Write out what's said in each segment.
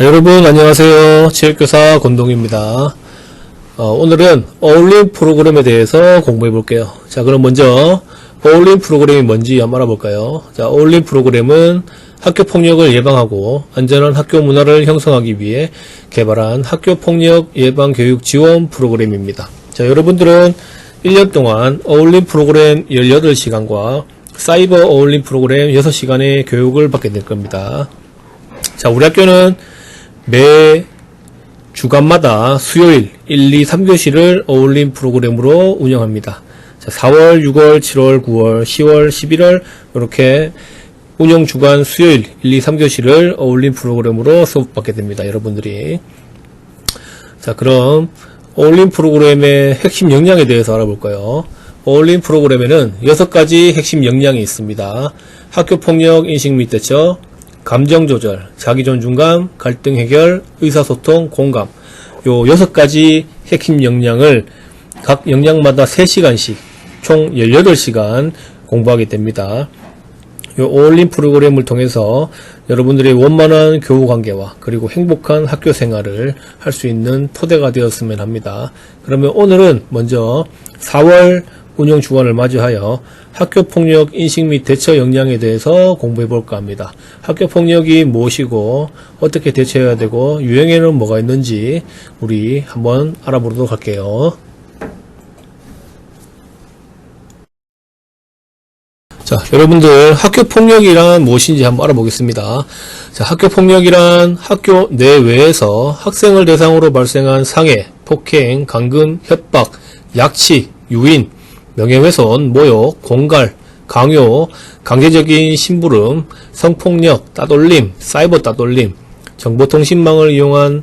여러분 안녕하세요. 체육교사 권동입니다. 오늘은 어울림 프로그램에 대해서 공부해 볼게요. 자, 그럼 먼저 어울림 프로그램이 뭔지 한번 알아볼까요? 자, 어울림 프로그램은 학교폭력을 예방하고 안전한 학교 문화를 형성하기 위해 개발한 학교폭력 예방 교육 지원 프로그램입니다. 자, 여러분들은 1년 동안 어울림 프로그램 18시간과 사이버 어울림 프로그램 6시간의 교육을 받게 될 겁니다. 자, 우리 학교는 매 주간마다 수요일 1, 2, 3교시를 어울림 프로그램으로 운영합니다. 자, 4월, 6월, 7월, 9월, 10월, 11월 이렇게 운영 주간 수요일 1, 2, 3교시를 어울림 프로그램으로 수업받게 됩니다. 여러분들이. 자, 그럼 어울림 프로그램의 핵심 역량에 대해서 알아볼까요? 어울림 프로그램에는 6가지 핵심 역량이 있습니다. 학교폭력 인식 및 대처, 감정조절, 자기존중감, 갈등 해결, 의사소통, 공감. 요 6가지 핵심 역량을 각 역량마다 3시간씩 총 18시간 공부하게 됩니다. 요 어울림 프로그램을 통해서 여러분들의 원만한 교우 관계와 그리고 행복한 학교 생활을 할 수 있는 토대가 되었으면 합니다. 그러면 오늘은 먼저 4월 운영 주간을 맞이하여 학교폭력 인식 및 대처 역량에 대해서 공부해 볼까 합니다. 학교폭력이 무엇이고 어떻게 대처해야 되고 유형에는 뭐가 있는지 우리 한번 알아보도록 할게요. 자, 여러분들 학교폭력이란 무엇인지 한번 알아보겠습니다. 자, 학교폭력이란 학교 내외에서 학생을 대상으로 발생한 상해, 폭행, 감금, 협박, 약취, 유인, 명예훼손, 모욕, 공갈, 강요, 강제적인 심부름, 성폭력, 따돌림, 사이버 따돌림, 정보통신망을 이용한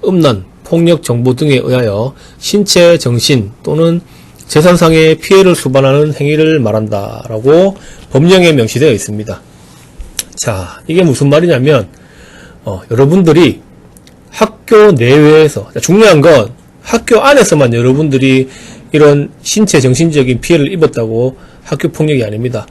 음란, 폭력 정보 등에 의하여 신체, 정신 또는 재산상의 피해를 수반하는 행위를 말한다 라고 법령에 명시되어 있습니다. 자, 이게 무슨 말이냐면 여러분들이 학교 내외에서, 중요한 건 학교 안에서만 여러분들이 이런 신체 정신적인 피해를 입었다고 학교폭력이 아닙니다.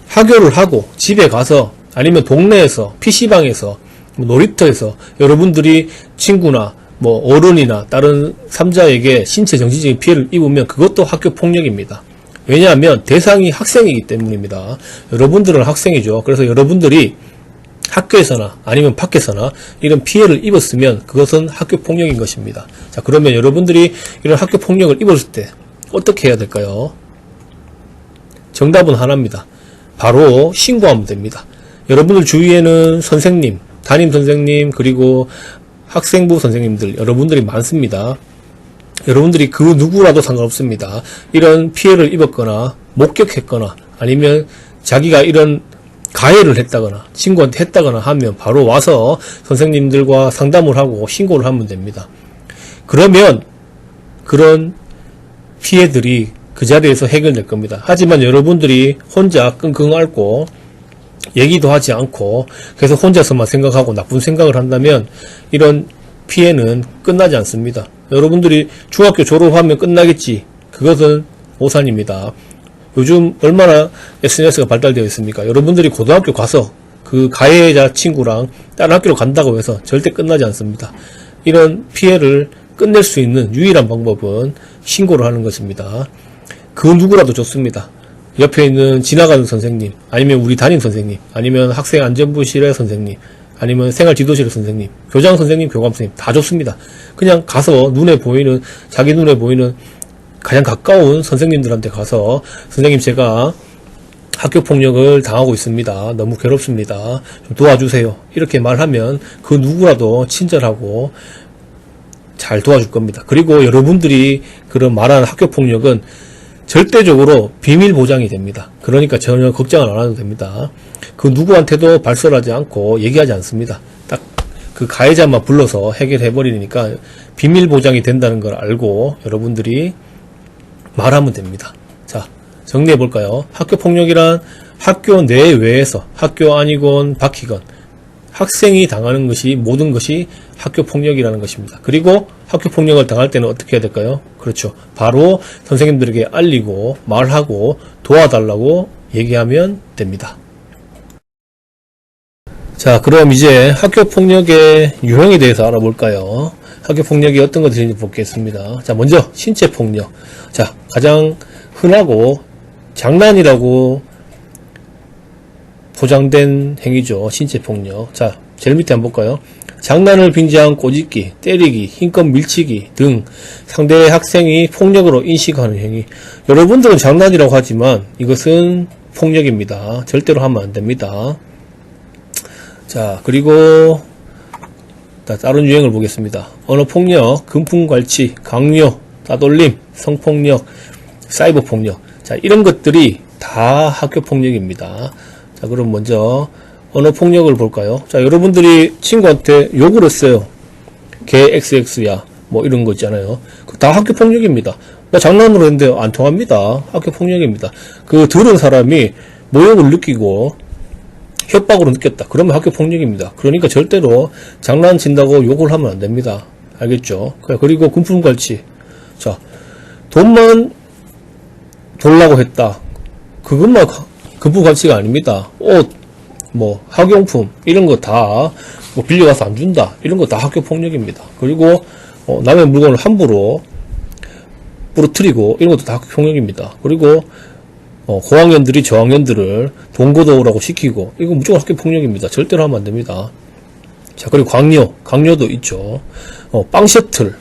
학교를 하고 집에 가서 아니면 동네에서 PC방에서 놀이터에서 여러분들이 친구나 어른이나 다른 3자에게 신체 정신적인 피해를 입으면 그것도 학교폭력입니다. 왜냐하면 대상이 학생이기 때문입니다. 여러분들은 학생이죠. 그래서 여러분들이 학교에서나 아니면 밖에서나 이런 피해를 입었으면 그것은 학교폭력인 것입니다. 자, 그러면 여러분들이 이런 학교폭력을 입었을 때 어떻게 해야 될까요? 정답은 하나입니다. 바로 신고하면 됩니다. 여러분들 주위에는 선생님, 담임 선생님, 그리고 학생부 선생님들 여러분들이 많습니다. 여러분들이 그 누구라도 상관없습니다. 이런 피해를 입었거나 목격했거나 아니면 자기가 이런 가해를 했다거나 친구한테 했다거나 하면 바로 와서 선생님들과 상담을 하고 신고를 하면 됩니다. 그러면 그런 피해들이 그 자리에서 해결될 겁니다. 하지만 여러분들이 혼자 끙끙 앓고 얘기도 하지 않고 계속 혼자서만 생각하고 나쁜 생각을 한다면 이런 피해는 끝나지 않습니다. 여러분들이 중학교 졸업하면 끝나겠지. 그것은 오산입니다. 요즘 얼마나 SNS가 발달되어 있습니까? 여러분들이 고등학교 가서 그 가해자 친구랑 다른 학교로 간다고 해서 절대 끝나지 않습니다. 이런 피해를 끝낼 수 있는 유일한 방법은 신고를 하는 것입니다. 그 누구라도 좋습니다. 옆에 있는 지나가는 선생님, 아니면 우리 담임 선생님, 아니면 학생안전부실의 선생님, 아니면 생활지도실의 선생님, 교장 선생님, 교감 선생님 다 좋습니다. 그냥 가서 자기 눈에 보이는 가장 가까운 선생님들한테 가서 선생님 제가 학교폭력을 당하고 있습니다. 너무 괴롭습니다. 좀 도와주세요. 이렇게 말하면 그 누구라도 친절하고 잘 도와줄 겁니다. 그리고 여러분들이 그런 말하는 학교폭력은 절대적으로 비밀 보장이 됩니다. 그러니까 전혀 걱정을 안 해도 됩니다. 그 누구한테도 발설하지 않고 얘기하지 않습니다. 딱 그 가해자만 불러서 해결해 버리니까 비밀 보장이 된다는 걸 알고 여러분들이 말하면 됩니다. 자, 정리해 볼까요? 학교폭력이란 학교 내외에서 학교 아니건 밖이건 학생이 당하는 것이 모든 것이 학교폭력이라는 것입니다. 그리고 학교폭력을 당할 때는 어떻게 해야 될까요? 그렇죠. 바로 선생님들에게 알리고 말하고 도와달라고 얘기하면 됩니다. 자, 그럼 이제 학교 폭력의 유형에 대해서 알아볼까요? 학교 폭력이 어떤 것들이 있는지 보겠습니다. 자, 먼저 신체 폭력. 자, 가장 흔하고 장난이라고 포장된 행위죠. 신체 폭력. 자, 제일 밑에 한번 볼까요? 장난을 빙자한 꼬집기, 때리기, 힘껏 밀치기 등 상대의 학생이 폭력으로 인식하는 행위. 여러분들은 장난이라고 하지만 이것은 폭력입니다. 절대로 하면 안 됩니다. 자, 그리고 다른 유형을 보겠습니다. 언어폭력, 금품갈취, 강요, 따돌림, 성폭력, 사이버폭력. 자, 이런 것들이 다 학교폭력입니다. 자, 그럼 먼저 언어폭력을 볼까요? 자, 여러분들이 친구한테 욕을 했어요. 개 XX야 뭐 이런 거 있잖아요. 다 학교폭력입니다. 나 장난으로 했는데 안 통합니다. 학교폭력입니다. 그 들은 사람이 모욕을 느끼고 협박으로 느꼈다. 그러면 학교폭력입니다. 그러니까 절대로 장난친다고 욕을 하면 안 됩니다. 알겠죠? 그리고 금품갈취. 자, 돈만 돌라고 했다. 그것만 금품갈취가 아닙니다. 옷, 뭐 학용품 이런 거 다 뭐 빌려가서 안 준다. 이런 거 다 학교폭력입니다. 그리고 남의 물건을 함부로 부러뜨리고 이런 것도 다 학교폭력입니다. 그리고 고학년들이 저학년들을 동고동으로 시키고 이거 무조건 학교폭력입니다. 절대로 하면 안 됩니다. 자, 그리고 강요도 있죠. 빵 셔틀,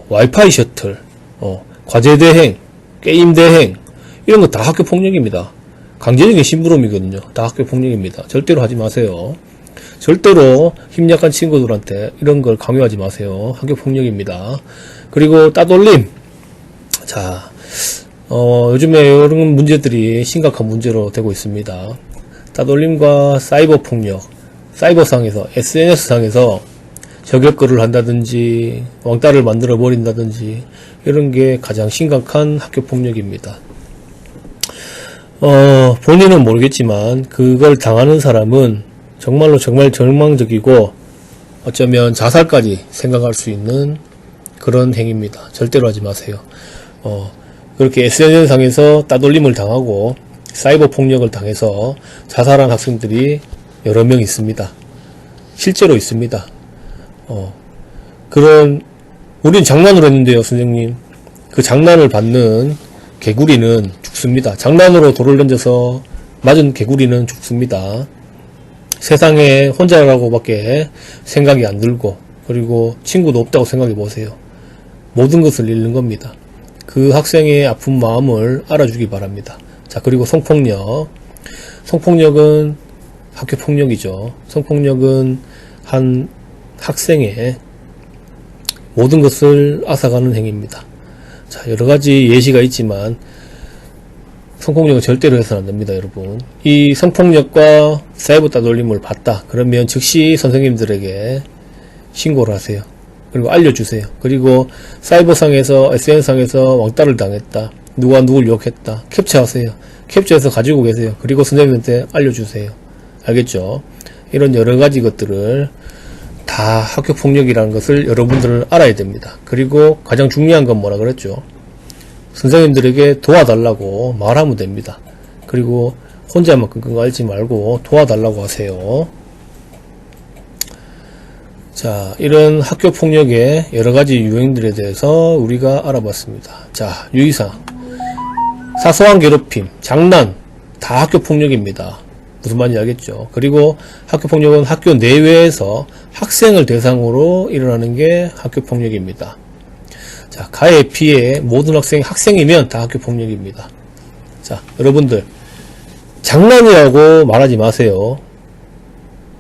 와이파이 셔틀, 과제 대행, 게임 대행 이런 거 다 학교폭력입니다. 강제적인 심부름이거든요. 다 학교폭력입니다. 절대로 하지 마세요. 절대로 힘 약한 친구들한테 이런 걸 강요하지 마세요. 학교폭력입니다. 그리고 따돌림. 자, 요즘에 이런 문제들이 심각한 문제로 되고 있습니다. 따돌림과 사이버 폭력, 사이버상에서, SNS상에서 저격글을 한다든지, 왕따를 만들어 버린다든지, 이런 게 가장 심각한 학교 폭력입니다. 본인은 모르겠지만, 그걸 당하는 사람은 정말로 정말 절망적이고, 어쩌면 자살까지 생각할 수 있는 그런 행위입니다. 절대로 하지 마세요. 그렇게 SNS상에서 따돌림을 당하고 사이버 폭력을 당해서 자살한 학생들이 여러 명 있습니다. 실제로 있습니다. 우린 장난으로 했는데요, 선생님. 그 장난을 받는 개구리는 죽습니다. 장난으로 돌을 던져서 맞은 개구리는 죽습니다. 세상에 혼자라고밖에 생각이 안 들고, 그리고 친구도 없다고 생각해 보세요. 모든 것을 잃는 겁니다. 그 학생의 아픈 마음을 알아주기 바랍니다. 자, 그리고 성폭력. 성폭력은 학교폭력이죠. 성폭력은 한 학생의 모든 것을 앗아가는 행위입니다. 자, 여러가지 예시가 있지만 성폭력은 절대로 해서는 안됩니다. 여러분, 이 성폭력과 사이버 따돌림을 봤다 그러면 즉시 선생님들에게 신고를 하세요. 그리고 알려주세요. 그리고 사이버상에서, SNS상에서 왕따를 당했다, 누가 누굴 욕했다, 캡처하세요. 캡처해서 가지고 계세요. 그리고 선생님한테 알려주세요. 알겠죠? 이런 여러가지 것들을 다 학교폭력이라는 것을 여러분들은 알아야 됩니다. 그리고 가장 중요한 건 뭐라 그랬죠? 선생님들에게 도와달라고 말하면 됩니다. 그리고 혼자만 끙끙 앓지 말고 도와달라고 하세요. 자, 이런 학교폭력의 여러가지 유형들에 대해서 우리가 알아봤습니다. 자, 유의사항. 사소한 괴롭힘, 장난, 다 학교폭력입니다. 무슨 말인지 알겠죠? 그리고 학교폭력은 학교 내외에서 학생을 대상으로 일어나는 게 학교폭력입니다. 자, 가해, 피해, 모든 학생이면 다 학교폭력입니다. 자, 여러분들, 장난이라고 말하지 마세요.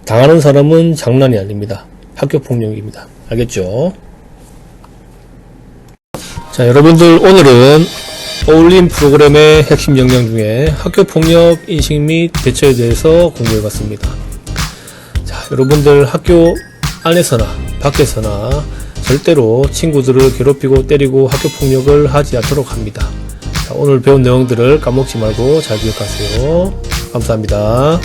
당하는 사람은 장난이 아닙니다. 학교폭력입니다. 알겠죠? 자, 여러분들, 오늘은 어울림 프로그램의 핵심 역량 중에 학교폭력 인식 및 대처에 대해서 공부해봤습니다. 자, 여러분들 학교 안에서나 밖에서나 절대로 친구들을 괴롭히고 때리고 학교폭력을 하지 않도록 합니다. 자, 오늘 배운 내용들을 까먹지 말고 잘 기억하세요. 감사합니다.